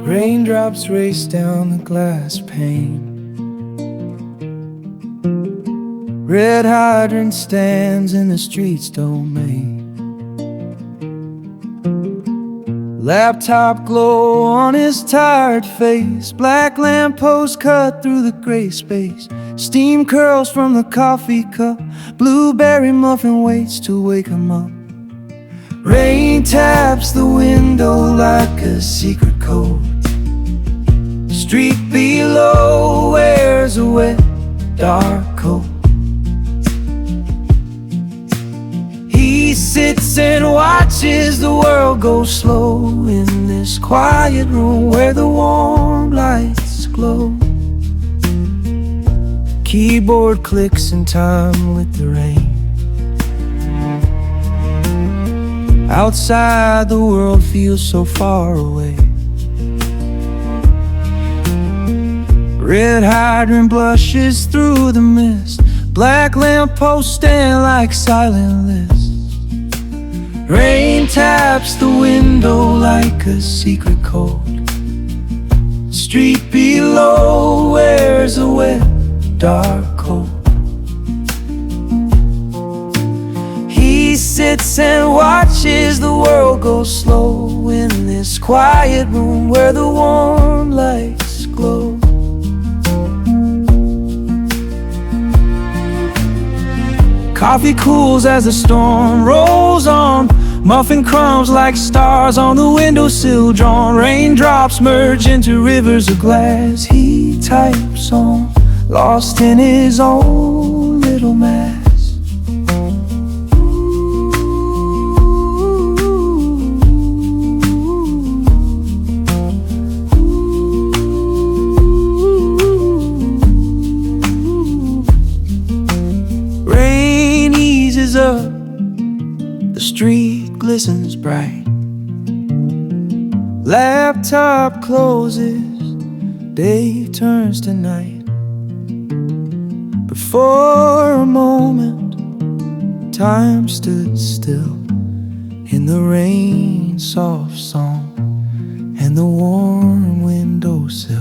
Raindrops race down the glass pane. Red hydrant stands in the street's domain. Laptop glow on his tired face. Black lamppost cut through the gray space. Steam curls from the coffee cup. Blueberry muffin waits to wake him up. Rain taps the window like a secret code. Street below wears a wet, dark coat. He sits and watches the world go slow in this quiet room where the warm lights glow. Keyboard clicks in time with the rain. Outside the world feels so far away. Red hydrant blushes through the mist. Black lampposts stand like silent lists. Rain taps the window like a secret code. Street below wears a wet, dark coat. He sits and watches the world go slow in this quiet room where the warm lights glow. Coffee cools as the storm rolls on. Muffin crumbs like stars on the windowsill drawn. Raindrops merge into rivers of glass. He types on, lost in his own little mass. Rain eases up, the street glistens bright. Laptop closes, day turns to night. But for a moment, time stood still in the rain soft song and the warm windowsill.